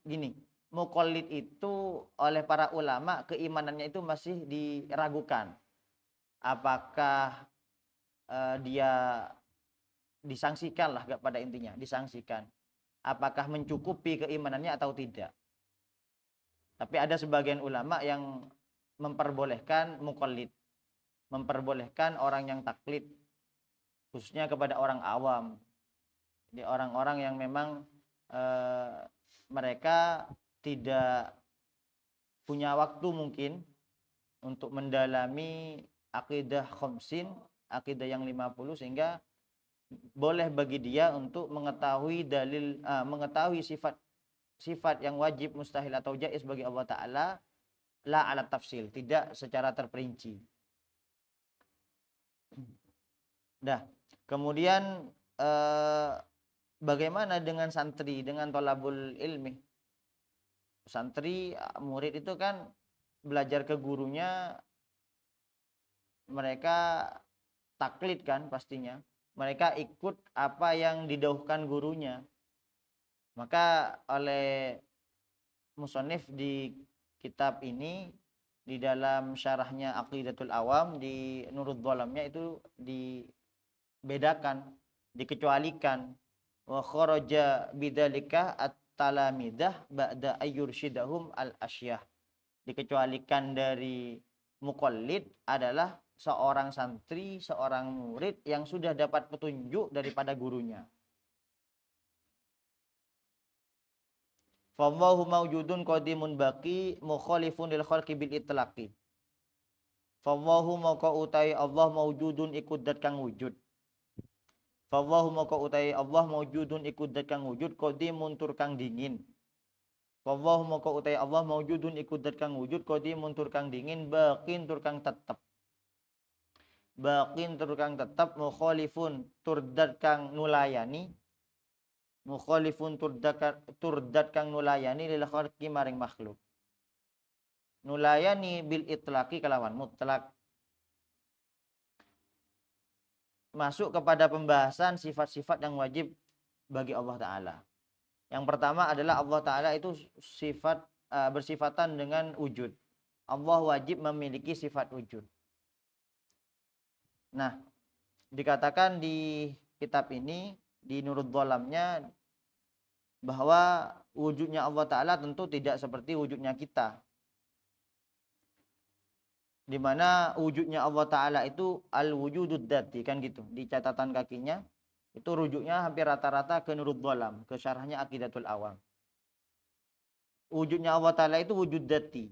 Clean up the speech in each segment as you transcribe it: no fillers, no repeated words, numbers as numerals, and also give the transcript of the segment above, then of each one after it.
gini, muqallid itu oleh para ulama keimanannya itu masih diragukan. Apakah dia disangsikan lah pada intinya, disangsikan. Apakah mencukupi keimanannya atau tidak. Tapi ada sebagian ulama yang memperbolehkan muqallid, memperbolehkan orang yang taklid, khususnya kepada orang awam. Jadi orang-orang yang memang mereka tidak punya waktu mungkin untuk mendalami akidah khamsin, akidah yang 50, sehingga boleh bagi dia untuk mengetahui dalil, mengetahui sifat yang wajib, mustahil atau jaiz bagi Allah Ta'ala, la ala tafsil, tidak secara terperinci. Dah, kemudian bagaimana dengan santri, dengan thalabul ilmi? Santri, murid itu kan belajar ke gurunya, mereka taklid kan pastinya. Mereka ikut apa yang didhauhkan gurunya. Maka oleh musannif di kitab ini, di dalam syarahnya Aqidatul Awam, di Nurul Dhalamnya itu dibedakan, dikecualikan. Wa kharaja bidzalika at-talamidah ba'da ayyursyidahum al-asyah. Dikecualikan dari muqallid adalah seorang santri, seorang murid yang sudah dapat petunjuk daripada gurunya. Fallahu mawjudun qadimun baqi mukhalifun lil khalqi bil itlaqi. Fallahu maka utai Allah mawjudun iku dat kang wujud. Fallahu maka utai Allah mawjudun iku dat kang wujud, qadimun tur kang dingin. Fallahu maka utai Allah mawjudun iku dat kang wujud, qadimun tur kang dingin, baqin tur kang tetep. Baqin tur kang tetep, mukhalifun tur dat kang nulayani. Mukhalifun turdat kang nulayani lil khalqi maring makhluk. Nulayani bil itlaqi kelawan mutlak. Masuk kepada pembahasan sifat-sifat yang wajib bagi Allah Ta'ala. Yang pertama adalah Allah Ta'ala itu bersifatan dengan wujud. Allah wajib memiliki sifat wujud. Nah, dikatakan di kitab ini, di Nurul Dhalamnya, bahwa wujudnya Allah Ta'ala tentu tidak seperti wujudnya kita. Di mana wujudnya Allah Ta'ala itu al-wujudud dzati, kan gitu. Di catatan kakinya, itu rujuknya hampir rata-rata ke Nurul Dhalam, ke syarahnya Aqidatul Awam. Wujudnya Allah Ta'ala itu wujud dzati.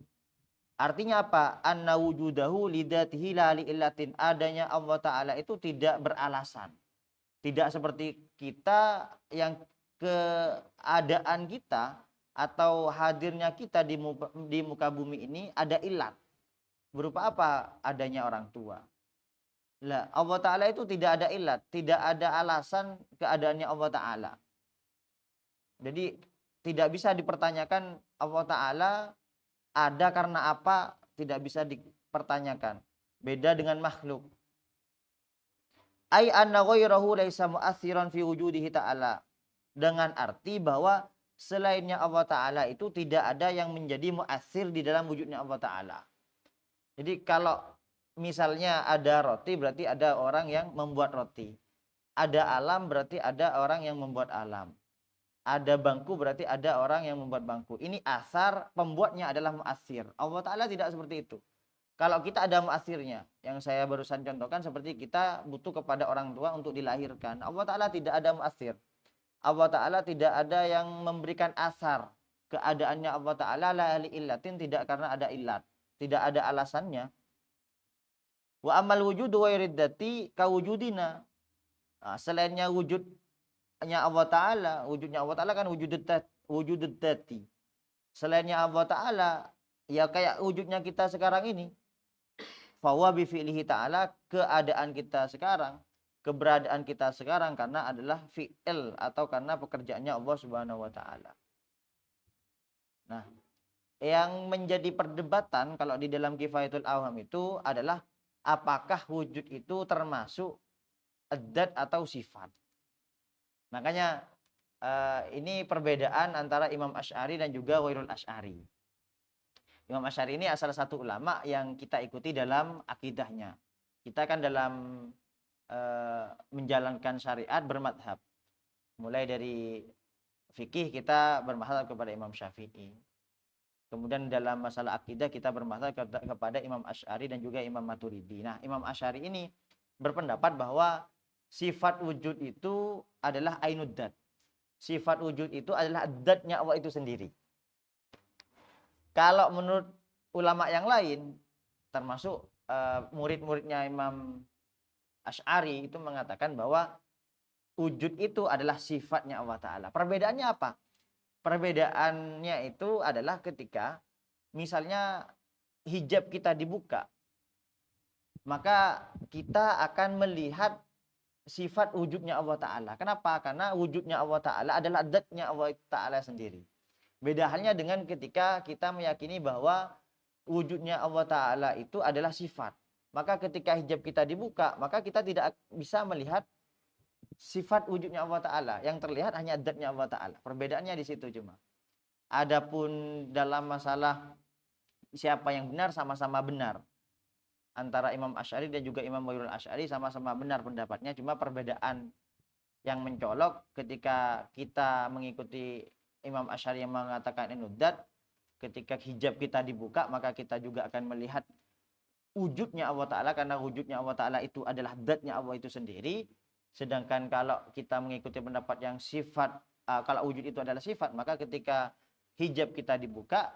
Artinya apa? Anna wujudahu lidatihi la li'illatin. Adanya Allah Ta'ala itu tidak beralasan. Tidak seperti kita yang keadaan kita atau hadirnya kita di muka bumi ini ada ilat. Berupa apa? Adanya orang tua. Lah, Allah Ta'ala itu tidak ada ilat, tidak ada alasan keadaannya Allah Ta'ala. Jadi tidak bisa dipertanyakan Allah Ta'ala ada karena apa, tidak bisa dipertanyakan. Beda dengan makhluk. Ai anna ghairahu laisa mu'atsiran fi wujudihi ta'ala. Dengan arti bahwa selainnya Allah Ta'ala itu tidak ada yang menjadi mu'atsir di dalam wujudnya Allah Ta'ala. Jadi kalau misalnya ada roti, berarti ada orang yang membuat roti. Ada alam, berarti ada orang yang membuat alam. Ada bangku, berarti ada orang yang membuat bangku. Ini asar, pembuatnya adalah mu'atsir. Allah Ta'ala tidak seperti itu. Kalau kita ada mu'atsirnya, yang saya barusan contohkan, seperti kita butuh kepada orang tua untuk dilahirkan. Allah Ta'ala tidak ada mu'atsir. Allah Ta'ala tidak ada yang memberikan asar. Keadaannya Allah Ta'ala la li'illatin, tidak karena ada illat. Tidak ada alasannya. Wa amal wujudu wa yuriddati kawujudina. Nah, selainnya wujudnya Allah Ta'ala, wujudnya Allah Ta'ala kan wujudud dzati. Selainnya Allah Ta'ala, ya kayak wujudnya kita sekarang ini. Fahuwa bifi'lihi ta'ala, keadaan kita sekarang, keberadaan kita sekarang karena adalah fi'il atau karena pekerjaannya Allah Subhanahu wa Ta'ala. Nah, yang menjadi perdebatan kalau di dalam Kifayatul Awam itu adalah apakah wujud itu termasuk dzat atau sifat. Makanya ini perbedaan antara Imam Asy'ari dan juga Ghairul Asy'ari. Imam Asy'ari ini salah satu ulama yang kita ikuti dalam akidahnya. Kita kan dalam menjalankan syariat bermadhab. Mulai dari fikih kita bermadhab kepada Imam Syafi'i. Kemudian dalam masalah akidah kita bermadhab kepada Imam Asy'ari dan juga Imam Maturidi. Nah, Imam Asy'ari ini berpendapat bahwa sifat wujud itu adalah ainud dzat. Sifat wujud itu adalah dzatnya Allah itu sendiri. Kalau menurut ulama yang lain, termasuk murid-muridnya Imam Asy'ari itu mengatakan bahwa wujud itu adalah sifatnya Allah Ta'ala. Perbedaannya apa? Perbedaannya itu adalah ketika misalnya hijab kita dibuka, maka kita akan melihat sifat wujudnya Allah Ta'ala. Kenapa? Karena wujudnya Allah Ta'ala adalah dzatnya Allah Ta'ala sendiri. Beda halnya dengan ketika kita meyakini bahwa wujudnya Allah Ta'ala itu adalah sifat. Maka ketika hijab kita dibuka, maka kita tidak bisa melihat sifat wujudnya Allah Ta'ala. Yang terlihat hanya dzatnya Allah Ta'ala. Perbedaannya di situ cuma. Adapun dalam masalah siapa yang benar, sama-sama benar. Antara Imam Asy'ari dan juga Imam Ghairul Asy'ari sama-sama benar pendapatnya. Cuma perbedaan yang mencolok ketika kita mengikuti Imam Asy'ari yang mengatakan ainud dzat, ketika hijab kita dibuka, maka kita juga akan melihat wujudnya Allah Ta'ala, karena wujudnya Allah Ta'ala itu adalah dzatnya Allah itu sendiri. Sedangkan kalau kita mengikuti pendapat yang sifat, kalau wujud itu adalah sifat, maka ketika hijab kita dibuka,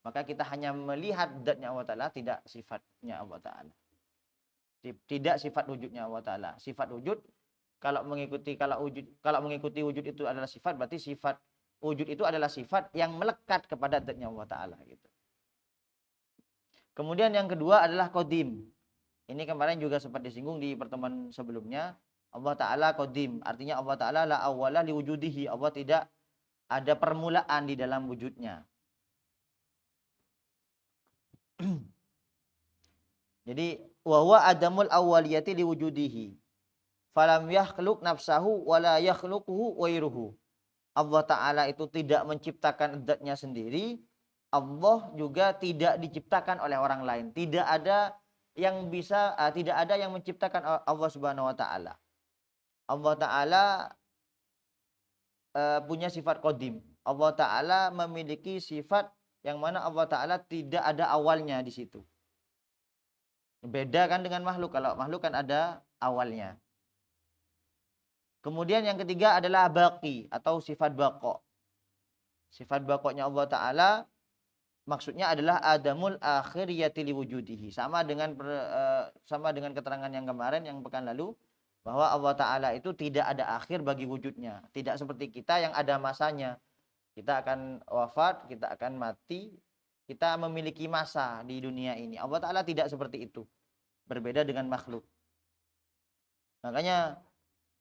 maka kita hanya melihat dzatnya Allah Ta'ala, tidak sifatnya Allah Ta'ala. Tidak sifat wujudnya Allah Ta'ala. Sifat wujud, kalau mengikuti wujud itu adalah sifat, berarti sifat wujud itu adalah sifat yang melekat kepada dzatnya Allah Ta'ala gitu. Kemudian yang kedua adalah qadim. Ini kemarin juga sempat disinggung di pertemuan sebelumnya. Allah Ta'ala qadim. Artinya Allah Ta'ala la awwala liwujudihi. Allah tidak ada permulaan di dalam wujudnya. Jadi wa huwa adamul awwaliyati liwujudihi. Falam yakhluq nafsahu wala yakhluquhu ghairuhu. Allah Ta'ala itu tidak menciptakan dzatnya sendiri. Allah juga tidak diciptakan oleh orang lain. Tidak ada yang menciptakan Allah Subhanahu wa Ta'ala. Allah Ta'ala punya sifat qadim. Allah Ta'ala memiliki sifat yang mana Allah Ta'ala tidak ada awalnya di situ. Beda kan dengan makhluk. Kalau makhluk kan ada awalnya. Kemudian yang ketiga adalah baqi atau sifat baqa. Sifat baqanya Allah Ta'ala maksudnya adalah adamul akhiriyati liwujudihi. Sama dengan keterangan yang kemarin yang pekan lalu, bahwa Allah Ta'ala itu tidak ada akhir bagi wujudnya. Tidak seperti kita yang ada masanya. Kita akan wafat, kita akan mati, kita memiliki masa di dunia ini. Allah Ta'ala tidak seperti itu. Berbeda dengan makhluk. Makanya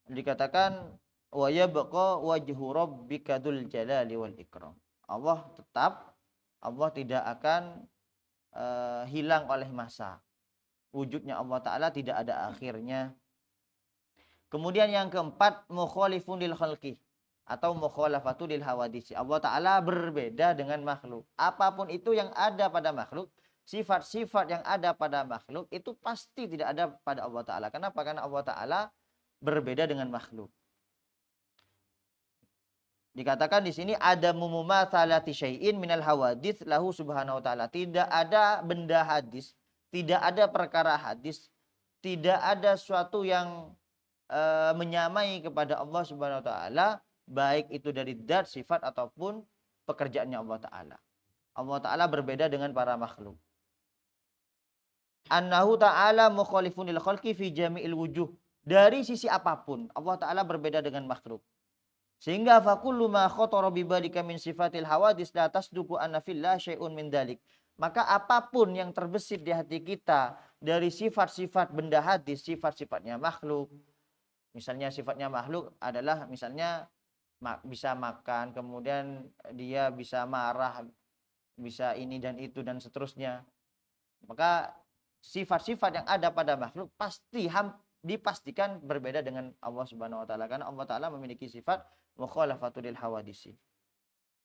dikatakan wa yabqa wajhu rabbika dzul jalali wal ikram. Allah tidak akan hilang oleh masa. Wujudnya Allah Ta'ala tidak ada akhirnya. Kemudian yang keempat, mukhalifun lil khalqi atau mukhalafatu lil hawadisi. Allah Ta'ala berbeda dengan makhluk. Apapun itu yang ada pada makhluk, sifat-sifat yang ada pada makhluk itu pasti tidak ada pada Allah Ta'ala. Kenapa? Karena Allah Ta'ala berbeda dengan makhluk. Dikatakan di sini ada mumatsalati syai'in minal hawadits lahu subhanahu wa ta'ala. Tidak ada benda hadis, tidak ada perkara hadis, tidak ada suatu yang menyamai kepada Allah Subhanahu wa taala, baik itu dari dzat, sifat ataupun pekerjaannya Allah Ta'ala. Allah Ta'ala berbeda dengan para makhluk. Annahu ta'ala mukhalifun lil khalqi fi jami'il wujuh. Dari sisi apapun, Allah Ta'ala berbeda dengan makhluk. Sehingga fakullu ma khatara bi balika min sifatil hawadis la tasduqu anna fillah syai'un min dalik. Maka apapun yang terbesit di hati kita dari sifat-sifat benda hadis, sifat-sifatnya makhluk. Misalnya sifatnya makhluk adalah misalnya bisa makan, kemudian dia bisa marah, bisa ini dan itu dan seterusnya. Maka sifat-sifat yang ada pada makhluk pasti dipastikan berbeda dengan Allah Subhanahu wa taala, karena Allah Ta'ala memiliki sifat mukhalafatu lil hawadisi.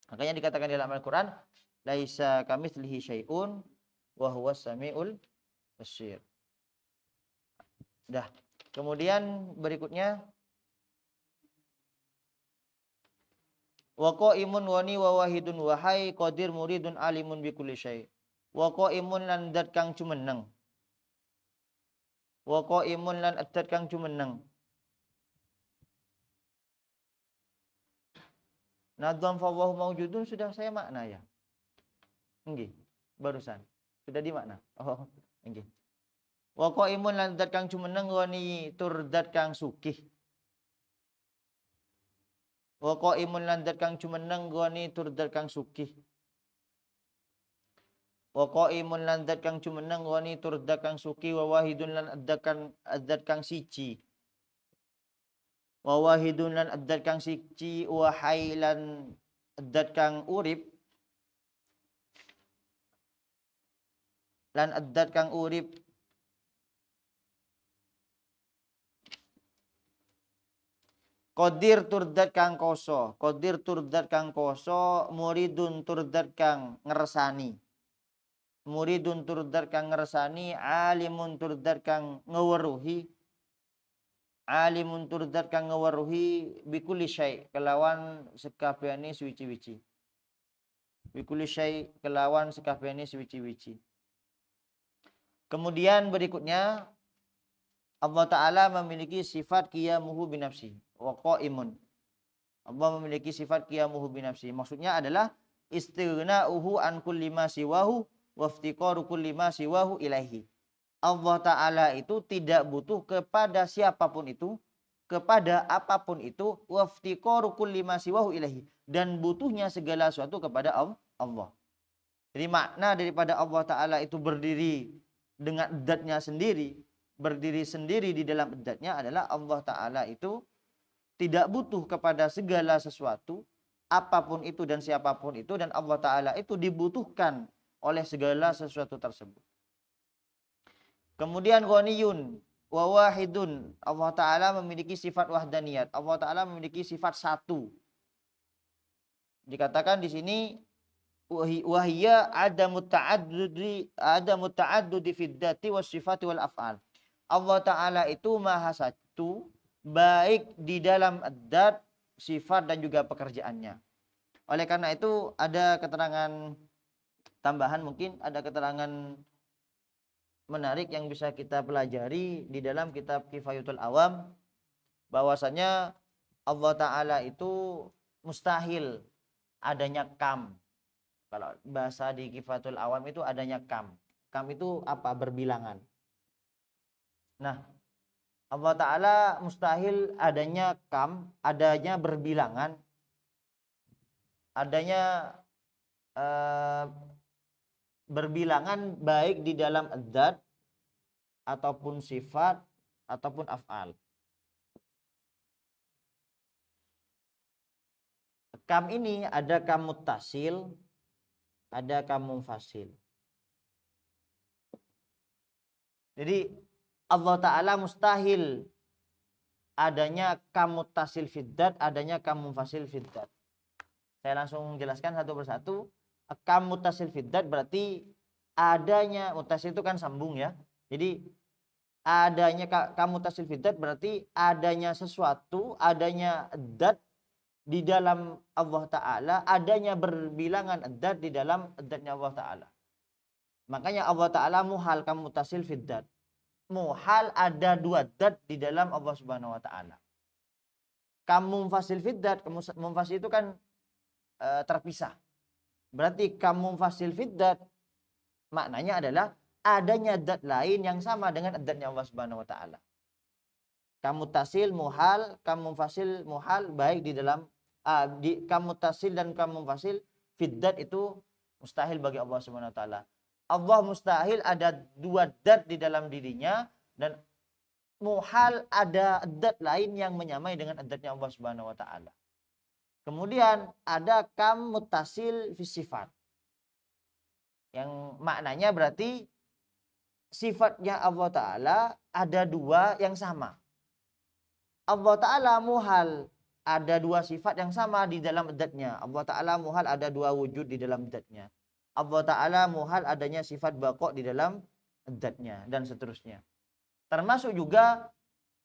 Makanya dikatakan dalam Al-Qur'an, laisa kamitslihi syai'un wa huwas samiul basir. Dah. Kemudian berikutnya wa qaimun wani wa wahidun wahai qadir muridun alimun bi kulli syai. Wa qaimun lan dat kang jumeneng. Wa qaimun lan dat kang jumeneng. Nadzam fa wa maujudun sudah saya makna ya. Nggih, barusan. Sudah di makna. Oh, nggih. Wa qaimun lan dat kang jumeneng wani tur dat kang sugih. Wa qaimun lan dat kang jumeneng wani tur dat kang sugih. Wa qaimun lan dat kang jumeneng wani tur dat kang sugih wa wahidun lan dat kang siji. Wa wahidun lan dat kang siji wa hailan dat kang urip lan dat kang urip qadir turdat kang koso, qadir turdat kang koso, muridun turdat kang ngersani. Muridun turdat kang ngersani, alimun turdat kang ngeweruhi. Alimun turdat kang ngeweruhi bikuli syai kelawan sekabehane suci-wici. Bikuli syai kelawan sekabehane suci-wici. Kemudian berikutnya Allah Ta'ala memiliki sifat qiyamuhu binafsi wa qaimun. Allah memiliki sifat qiyamuhu binafsi. Maksudnya adalah istighna'uhu an kulli ma siwahu wa iftiqaru kulli ma siwahu ilaihi. Allah Ta'ala itu tidak butuh kepada siapapun itu, kepada apapun itu, wa iftiqaru kulli ma siwahu ilaihi, dan butuhnya segala sesuatu kepada Allah. Jadi makna daripada Allah Ta'ala itu berdiri dengan dzatnya sendiri, berdiri sendiri di dalam dzatnya adalah Allah Ta'ala itu tidak butuh kepada segala sesuatu, apapun itu dan siapapun itu, dan Allah Ta'ala itu dibutuhkan oleh segala sesuatu tersebut. Kemudian ghaniyun wa wahidun, Allah Ta'ala memiliki sifat wahdaniyat, Allah Ta'ala memiliki sifat satu. Dikatakan di sini wahiyya adamu ta'addudi fid dzati was sifati wal af'al. Allah Ta'ala itu maha satu, baik di dalam dzat, sifat, dan juga pekerjaannya. Oleh karena itu ada keterangan tambahan, mungkin ada keterangan menarik yang bisa kita pelajari di dalam kitab Kifayatul Awam, bahwasanya Allah Ta'ala itu mustahil adanya kam. Kalau bahasa di Kifayatul Awam itu adanya kam. Kam itu apa? Berbilangan. Nah, Allah Ta'ala mustahil adanya kam, adanya berbilangan, adanya berbilangan baik di dalam dzat ataupun sifat ataupun af'al. Kam ini ada kam muttasil, ada kam munfasil. Jadi Allah Ta'ala mustahil adanya kam muttasil fid dzat, adanya kam munfasil fid dzat. Saya langsung jelaskan satu persatu. Kam muttasil fid dzat berarti adanya, muttasil itu kan sambung ya. Jadi adanya kam muttasil fid dzat berarti adanya sesuatu, adanya dzat di dalam Allah Ta'ala, adanya berbilangan dzat di dalam dzatnya Allah Ta'ala. Makanya Allah Ta'ala muhal kam muttasil fid dzat. Muhal ada dua dzat di dalam Allah Subhanahu wa Ta'ala. Kam munfasil fid dzat, munfasil itu kan terpisah. Berarti kam munfasil fid dzat maknanya adalah adanya dzat lain yang sama dengan dzatnya Allah Subhanahu wa Ta'ala. Kam muttasil muhal, kam munfasil muhal, baik di dalam kam muttasil dan kam munfasil fid dzat itu mustahil bagi Allah Subhanahu wa Ta'ala. Allah mustahil ada dua dzat di dalam dirinya, dan muhal ada dzat lain yang menyamai dengan dzatnya Allah Subhanahu wa Ta'ala. Kemudian ada kam muttasil fi sifat, yang maknanya berarti sifatnya Allah Ta'ala ada dua yang sama. Allah Ta'ala muhal ada dua sifat yang sama di dalam dzatnya. Allah Ta'ala muhal ada dua wujud di dalam dzatnya. Allah Ta'ala muhal adanya sifat baqa di dalam dzatnya dan seterusnya. Termasuk juga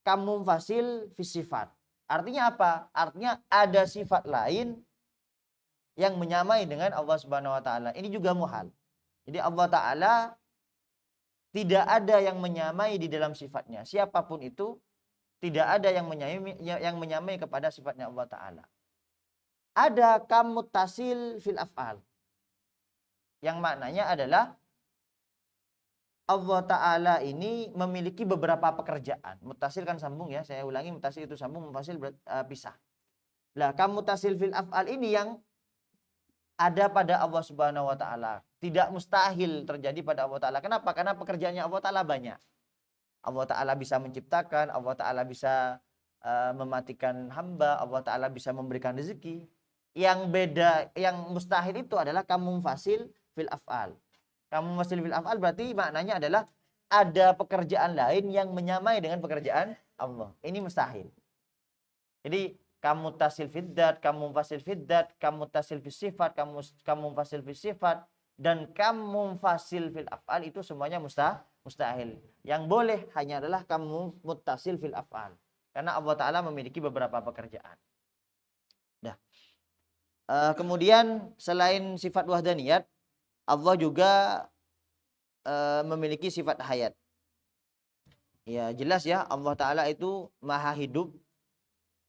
kamu fasil fi sifat. Artinya apa? Artinya ada sifat lain yang menyamai dengan Allah Subhanahu wa taala. Ini juga muhal. Jadi Allah Ta'ala tidak ada yang menyamai di dalam sifatnya. Siapapun itu tidak ada yang menyamai kepada sifatnya Allah Ta'ala. Ada kamuttasil fil af'al. Yang maknanya adalah Allah Ta'ala ini memiliki beberapa pekerjaan. Muttasil kan sambung ya. Saya ulangi, muttasil itu sambung, mufasil pisah. Lah, kamuttasil fil af'al ini yang ada pada Allah Subhanahu wa taala. Tidak mustahil terjadi pada Allah Ta'ala. Kenapa? Karena pekerjaannya Allah Ta'ala banyak. Allah Ta'ala bisa menciptakan, Allah Ta'ala bisa mematikan hamba, Allah Ta'ala bisa memberikan rezeki. Yang beda, yang mustahil itu adalah kamu fasil fil af'al. Kamu fasil fil af'al berarti maknanya adalah ada pekerjaan lain yang menyamai dengan pekerjaan Allah. Ini mustahil. Jadi kamu tasil fiddat, kamu fasil fiddat, kamu tasil fis sifat, kamu fasil fis sifat, dan kamu fasil fil af'al itu semuanya mustahil. Yang boleh hanya adalah kamu muttasil fil af'al. Karena Allah Ta'ala memiliki beberapa pekerjaan. Nah, kemudian selain sifat wahdaniyat, Allah juga memiliki sifat hayat. Ya jelas ya, Allah Ta'ala itu maha hidup.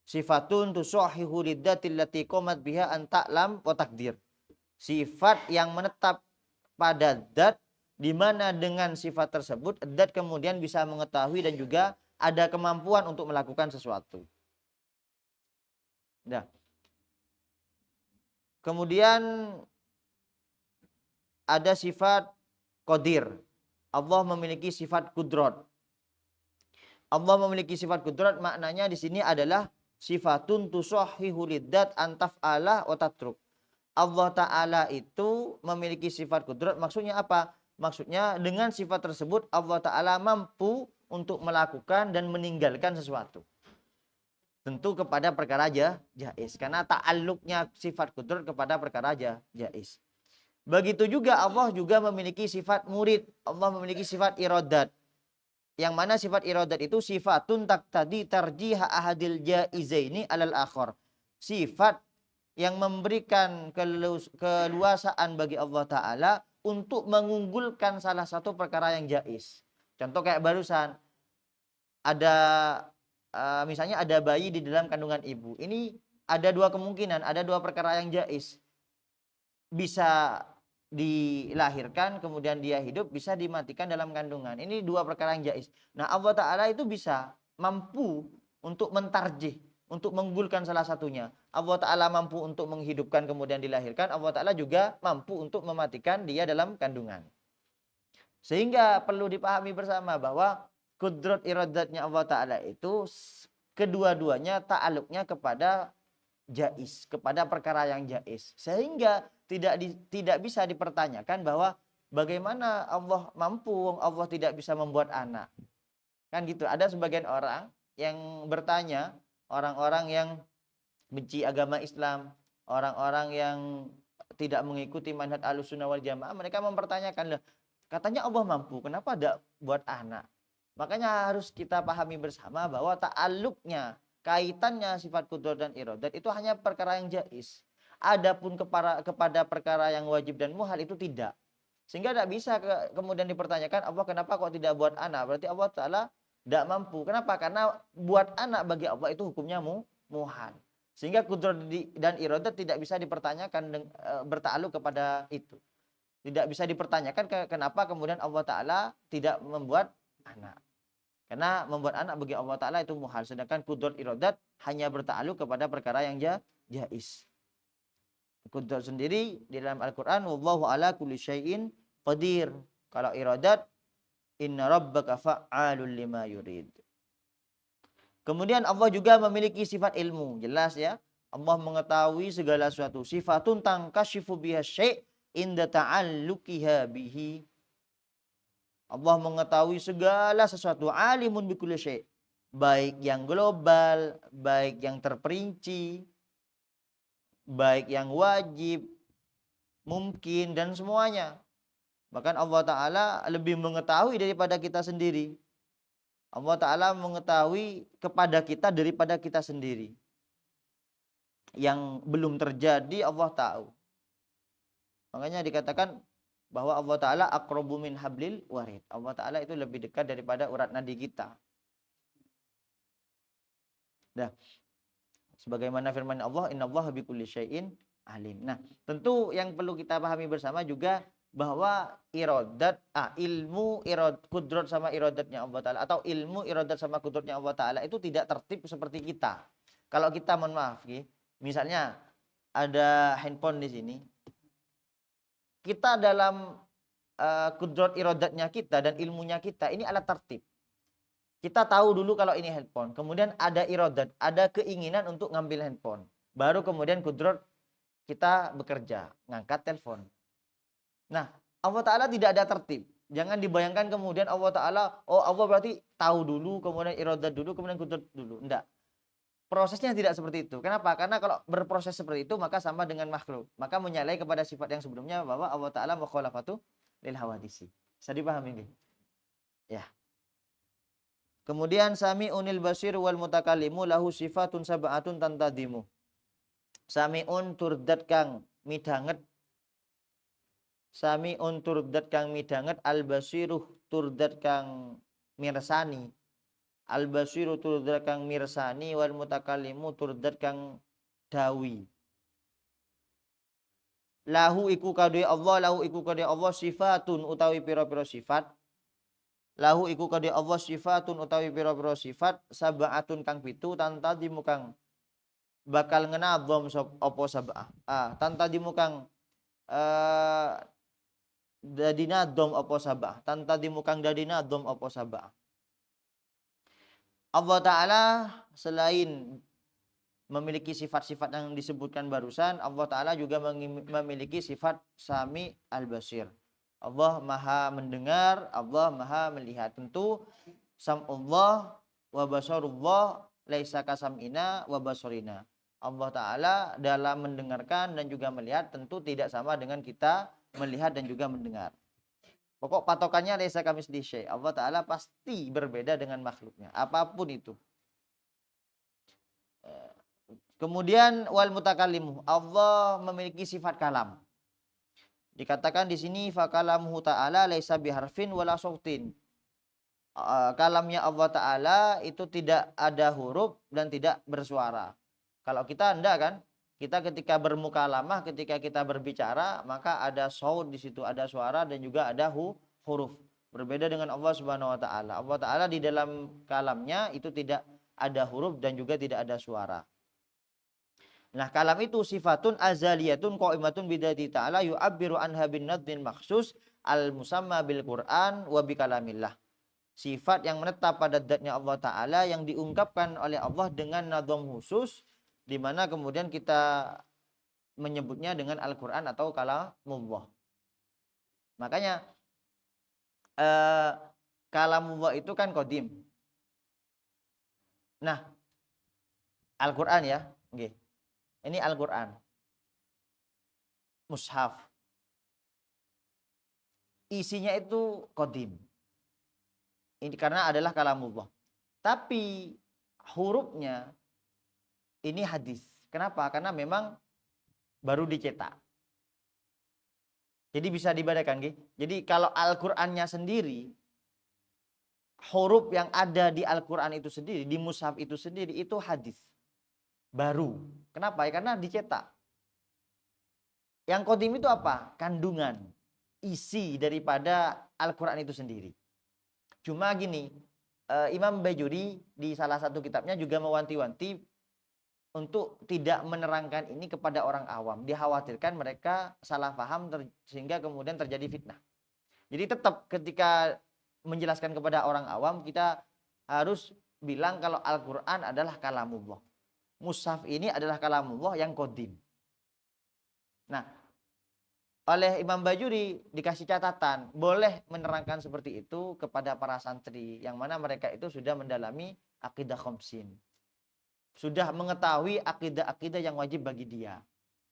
Sifatun tusahihu liddatil lati qomat biha an ta'lam wa takdir. Sifat yang menetap pada zat di mana dengan sifat tersebut zat kemudian bisa mengetahui dan juga ada kemampuan untuk melakukan sesuatu. Nah. Kemudian ada sifat qadir. Allah memiliki sifat kudrat. Allah memiliki sifat kudrat maknanya di sini adalah sifatun tusahihu lidzat antaf'ala wa tatruk. Allah Ta'ala itu memiliki sifat kudrat. Maksudnya apa? Maksudnya dengan sifat tersebut Allah Ta'ala mampu untuk melakukan dan meninggalkan sesuatu. Tentu kepada perkara jaiz. Karena ta'alluqnya sifat kudrat kepada perkara jaiz. Begitu juga Allah juga memiliki sifat murid. Allah memiliki sifat iradat. Yang mana sifat iradat itu sifatun taqtadi tarjiha ahadil jaizaini alal akhar. Sifat yang memberikan keluasaan bagi Allah Ta'ala untuk mengunggulkan salah satu perkara yang jaiz. Contoh kayak barusan, ada misalnya ada bayi di dalam kandungan ibu. Ini ada dua kemungkinan, ada dua perkara yang jaiz. Bisa dilahirkan, kemudian dia hidup, bisa dimatikan dalam kandungan. Ini dua perkara yang jaiz. Nah Allah Ta'ala itu bisa, mampu untuk mentarjih, untuk mengunggulkan salah satunya. Allah Ta'ala mampu untuk menghidupkan kemudian dilahirkan. Allah Ta'ala juga mampu untuk mematikan dia dalam kandungan. Sehingga perlu dipahami bersama bahwa kudrat iradatnya Allah Ta'ala itu kedua-duanya ta'aluknya kepada jaiz, kepada perkara yang jaiz. Sehingga tidak bisa dipertanyakan bahwa bagaimana Allah mampu, Allah tidak bisa membuat anak. Kan gitu. Ada sebagian orang yang bertanya, orang-orang yang benci agama Islam, orang-orang yang tidak mengikuti manhaj Ahlussunnah wal Jamaah, mereka mempertanyakan, katanya Allah mampu, kenapa tidak buat anak? Makanya harus kita pahami bersama bahwa ta'alluqnya, kaitannya sifat kudrat dan iradat itu hanya perkara yang jaiz. Adapun kepada perkara yang wajib dan muhal itu tidak. Sehingga tidak bisa kemudian dipertanyakan Allah kenapa kok tidak buat anak. Berarti Allah Ta'ala tidak mampu. Kenapa? Karena buat anak bagi Allah itu hukumnya muhal. Sehingga kudrat dan iradat tidak bisa dipertanyakan bertakluk kepada itu. Tidak bisa dipertanyakan kenapa kemudian Allah Ta'ala tidak membuat anak. Karena membuat anak bagi Allah Ta'ala itu muhal. Sedangkan kudrat iradat hanya bertakluk kepada perkara yang jaiz. Kudrat sendiri di dalam Al-Quran, wallahu ala kulli syai'in qadir. Kalau iradat, inna rabbaka fa'alul lima yurid. Kemudian Allah juga memiliki sifat ilmu. Jelas ya. Allah mengetahui segala sesuatu. Sifatun tangkashifu biha syai' inda ta'alluqiha bihi. Allah mengetahui segala sesuatu. Alimun bikulli syai'. baik yang global, baik yang terperinci, baik yang wajib, mungkin, dan semuanya. Bahkan Allah Ta'ala lebih mengetahui daripada kita sendiri. Allah Ta'ala mengetahui kepada kita daripada kita sendiri. Yang belum terjadi Allah tahu. Makanya dikatakan bahwa Allah Ta'ala aqrabu min hablil warid. Allah Ta'ala itu lebih dekat daripada urat nadi kita. Nah, sebagaimana firman Allah, innallaha bikulli syai'in alim. Nah, tentu yang perlu kita pahami bersama juga bahwa ilmu kudrat sama iradatnya Allah Ta'ala, atau ilmu iradat sama kudratnya Allah Ta'ala itu tidak tertib seperti kita. Kalau kita, mohon maaf, misalnya ada handphone di sini, kita dalam kudrat iradatnya kita dan ilmunya kita ini alat tertib. Kita tahu dulu kalau ini handphone, kemudian ada iradat, ada keinginan untuk ngambil handphone. Baru kemudian kudrat kita bekerja, ngangkat telepon. Nah, Allah Ta'ala tidak ada tertib. Jangan dibayangkan kemudian Allah Ta'ala, oh Allah berarti tahu dulu, kemudian iradat dulu, kemudian kudrat dulu. Enggak. Prosesnya tidak seperti itu. Kenapa? Karena kalau berproses seperti itu maka sama dengan makhluk. Maka menyalahi kepada sifat yang sebelumnya bahwa Allah Ta'ala mukhalafatu lil hawadisi. Bisa dipahami nggih? Ya. Kemudian sami'unil basir wal mutakallimu lahu sifatun sab'atun tantadimu. Sami'un turdat kang midanget. Sami'un turdat kang midanget, al basiruh turdat kang mirsani. Al basiru turdat kang mirsani, wal mutakallimu turdat kang dawi. Lahu iku kadhe Allah sifatun utawi pira-pira sifat. Lahu iku kadhe Allah sifatun utawi pira-pira sifat, sab'atun kang pitu, tantadimu kang bakal ngenadhom apa sab'ah. Tantadimu kang dadi nadhom apa sab'ah. Tantadimu kang dadi nadhom apa sab'ah. Allah Ta'ala selain memiliki sifat-sifat yang disebutkan barusan, Allah Ta'ala juga memiliki sifat Sami al-Basir. Allah maha mendengar, Allah maha melihat. Tentu sam'ullah wa basarullah laisa kasam'ina wa basarina. Allah Ta'ala dalam mendengarkan dan juga melihat tentu tidak sama dengan kita melihat dan juga mendengar. Pokok patokannya laisa kamitslihi syai'. Allah Ta'ala pasti berbeda dengan makhluknya, apapun itu. Kemudian wal mutakallimu, Allah memiliki sifat kalam. Dikatakan di sini fakalamuhu ta'ala laisa biharfin wala sautin. Kalamnya Allah Ta'ala itu tidak ada huruf dan tidak bersuara. Kalau kita enggak kan? Kita ketika bermukalamah, ketika kita berbicara, maka ada saut di situ, ada suara dan juga ada huruf. Berbeda dengan Allah Subhanahu wa taala. Allah Ta'ala di dalam kalamnya itu tidak ada huruf dan juga tidak ada suara. Nah, kalam itu sifatun azaliyatun qaimatun bidati ta'ala yu'abbiru anha bin nadhin makhsus al-musamma bil Qur'an wa bi kalamillah. Sifat yang menetap pada zatnya Allah Ta'ala yang diungkapkan oleh Allah dengan nadham khusus, di mana kemudian kita menyebutnya dengan Al-Quran atau kalamullah. Makanya kalamullah itu kan qadim. Nah, Al-Quran ya, okay. Ini Al-Quran, mushaf, isinya itu qadim. Ini karena adalah kalamullah. Tapi hurufnya ini hadis. Kenapa? Karena memang baru dicetak. Jadi bisa dibedakan. Jadi kalau Al-Qur'annya sendiri, huruf yang ada di Al-Qur'an itu sendiri, di mushaf itu sendiri, itu hadis. Baru. Kenapa? Karena dicetak. Yang qadim itu apa? Kandungan, isi daripada Al-Qur'an itu sendiri. Cuma gini, Imam Bajuri di salah satu kitabnya juga mewanti-wanti untuk tidak menerangkan ini kepada orang awam. Dikhawatirkan mereka salah paham sehingga kemudian terjadi fitnah. Jadi tetap ketika menjelaskan kepada orang awam, kita harus bilang kalau Al-Quran adalah kalamullah. Mushaf ini adalah kalamullah yang qadim. Nah, oleh Imam Bajuri dikasih catatan, boleh menerangkan seperti itu kepada para santri yang mana mereka itu sudah mendalami akidah khamsin. Sudah mengetahui akidah-akidah yang wajib bagi dia.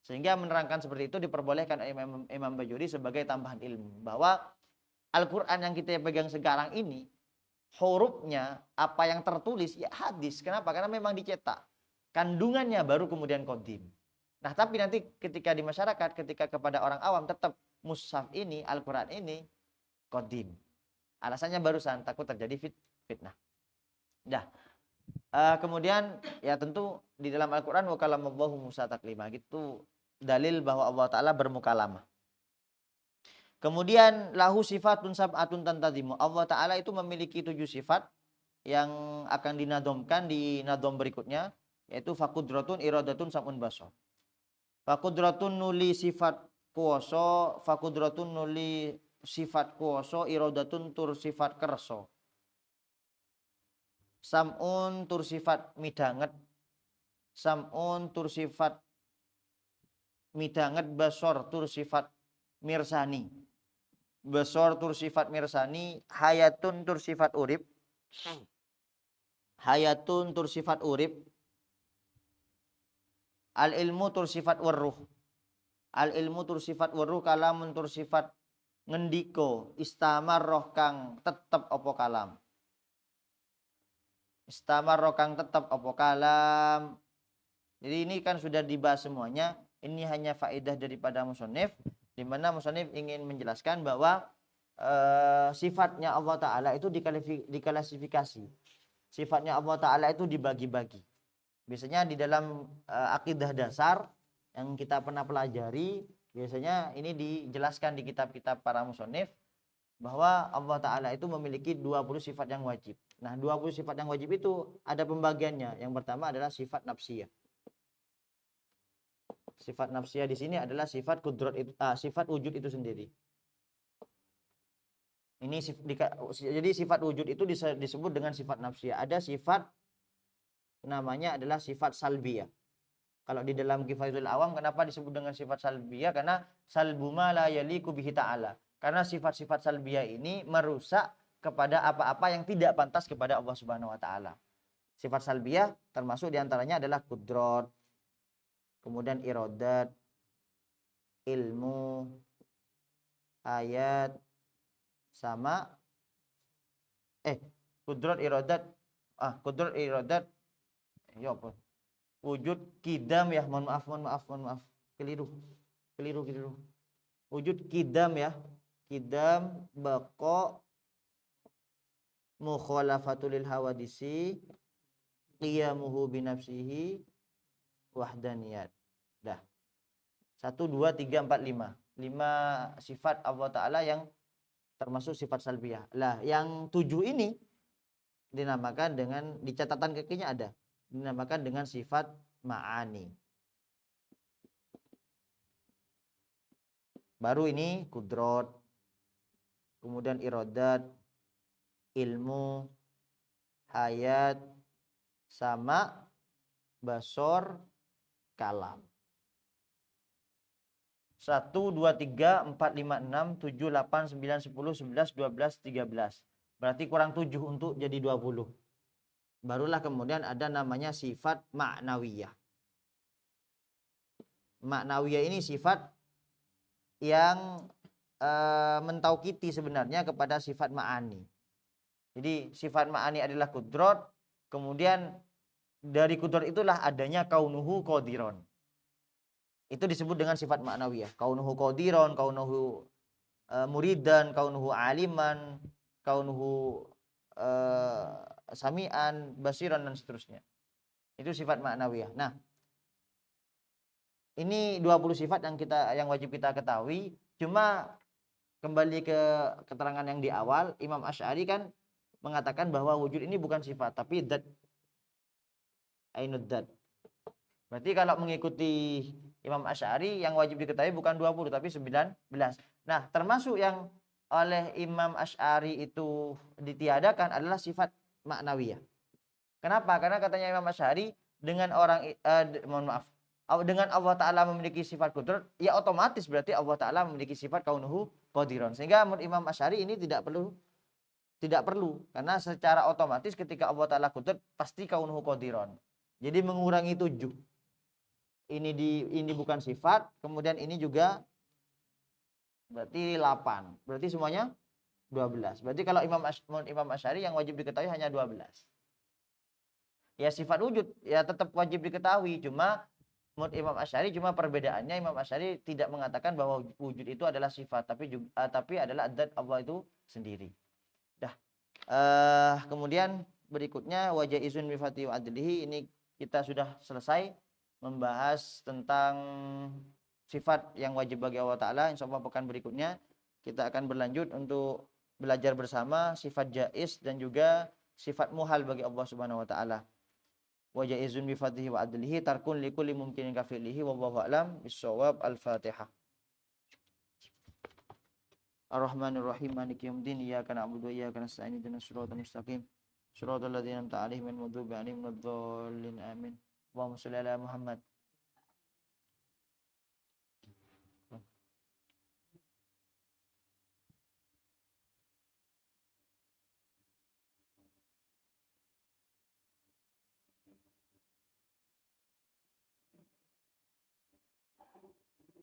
Sehingga menerangkan seperti itu diperbolehkan oleh Imam Bajuri sebagai tambahan ilmu. Bahwa Al-Quran yang kita pegang sekarang ini, hurufnya, apa yang tertulis, ya hadis. Kenapa? Karena memang dicetak. Kandungannya baru kemudian qadim. Nah, tapi nanti ketika di masyarakat, ketika kepada orang awam tetap mushaf ini, Al-Quran ini qadim. Alasannya barusan, takut terjadi fitnah. Nah, kemudian ya tentu di dalam Al-Quran wa kalamallahu Musa taklima. Gitu dalil bahwa Allah Ta'ala bermukalamah. Kemudian lahu sifatun sab'atun tantadimu. Allah Ta'ala itu memiliki 7 sifat yang akan dinadomkan di nadom berikutnya, yaitu fakudratun iradatun sam'un basar. Fakudratun nuli sifat kuoso, fakudratun nuli sifat kuoso, iradatun tur sifat kerso. Sam'un tur sifat midanget, sam'un tur sifat midanget, basar tur sifat mirsani. Basar tur sifat mirsani, hayatun tur sifat urip. Hayatun tur sifat urip. Al ilmu tur sifat weruh. Al ilmu tur sifat weruh, kalamun tur sifat ngendiko, istamar roh kang tetep opo kalam. Istamar roh kang tetep opo kalam. Jadi ini kan sudah dibahas semuanya. Ini hanya faedah daripada musonif, di mana musonif ingin menjelaskan bahwa sifatnya Allah Ta'ala itu diklasifikasi. Sifatnya Allah Ta'ala itu dibagi-bagi. Biasanya di dalam akidah dasar yang kita pernah pelajari, biasanya ini dijelaskan di kitab-kitab para musonif bahwa Allah Ta'ala itu memiliki 20 sifat yang wajib. Nah, 20 sifat yang wajib itu ada pembagiannya. Yang pertama adalah sifat nafsiyah. Sifat nafsiyah di sini adalah sifat kudrat itu, sifat wujud itu sendiri. Ini jadi sifat wujud itu disebut dengan sifat nafsiyah. Ada sifat namanya adalah sifat salbiyah. Kalau di dalam Kifayatul Awam kenapa disebut dengan sifat salbiyah? Karena salbuma la yaliku bihi ta'ala. Karena sifat-sifat salbiyah ini merusak kepada apa-apa yang tidak pantas kepada Allah Subhanahu wa taala. Sifat salbiyah termasuk diantaranya adalah kudrat, kemudian iradat, ilmu, ayat, sama kudrat iradat, ya apa? Wujud kidam ya, mohon maaf. Keliru. Wujud kidam ya. Kidam, baqa, mukhalafatul lil hawadisi, qiyamuhu binafsihi, wahdaniyat. Dah. 1 2 3 4 5. 5 sifat Allah Ta'ala yang termasuk sifat salbiyah. Lah, yang 7 ini dinamakan dengan, di catatan kakinya ada, dinamakan dengan sifat ma'ani. Baru ini kudrat, kemudian iradat, ilmu, hayat, sama, basor, kalam. 1, 2, 3, 4, 5, 6, 7, 8, 9, 10, 11, 12, 13. Berarti kurang 7 untuk jadi 20. Barulah kemudian ada namanya sifat ma'nawiyah. Ma'nawiyah ini sifat yang mentaukiti sebenarnya kepada sifat ma'ani. Jadi sifat ma'ani adalah kudrat, kemudian dari kudrat itulah adanya kaunuhu qadiron. Itu disebut dengan sifat ma'nawiyah. Kaunuhu qadiron, kaunuhu muridan, kaunuhu aliman, kaunuhu sami'an, basiran, dan seterusnya. Itu sifat ma'nawiyah. Nah, ini 20 sifat yang wajib kita ketahui. Cuma kembali ke keterangan yang di awal, Imam Asy'ari kan mengatakan bahwa wujud ini bukan sifat tapi dzat. Ainud dzat. Berarti kalau mengikuti Imam Asy'ari yang wajib diketahui bukan 20 tapi 19. Nah, termasuk yang oleh Imam Asy'ari itu ditiadakan adalah sifat ma'nawiyah. Kenapa? Karena katanya Imam Asy'ari dengan orang dengan Allah Ta'ala memiliki sifat qudrat, ya otomatis berarti Allah Ta'ala memiliki sifat kaunuhu qadiran. Sehingga menurut Imam Asy'ari ini tidak perlu karena secara otomatis ketika Allah Ta'ala qudrat pasti kaunuhu qadiran. Jadi mengurangi 7. Ini bukan sifat, kemudian ini juga berarti 8. Berarti semuanya 12. Berarti kalau Imam Asy'ari yang wajib diketahui hanya 12. Ya sifat wujud ya tetap wajib diketahui, cuma menurut Imam Asy'ari cuma perbedaannya Imam Asy'ari tidak mengatakan bahwa wujud itu adalah sifat, tapi adalah zat Allah itu sendiri. Dah. Kemudian berikutnya wajah izun bifati wa adlihi, ini kita sudah selesai membahas tentang sifat yang wajib bagi Allah Ta'ala. Insyaallah pekan berikutnya kita akan berlanjut untuk belajar bersama sifat jaiz dan juga sifat muhal bagi Allah Subhanahu wa taala. Wa jaizun bi fadlihi wa adlihi tarkun likulli mumkinin ka fi'lihi wallahu a'lam bis-shawab. Al-Fatihah. Ar-Rahmanir Rahim Maliki yaumiddin iyyaka na'budu wa iyyaka nasta'in ihdinas siratal mustaqim siratal ladzina an'amta 'alaihim ghairil maghdubi 'alaihim waladdallin amin. Allahumma shalli ala Muhammad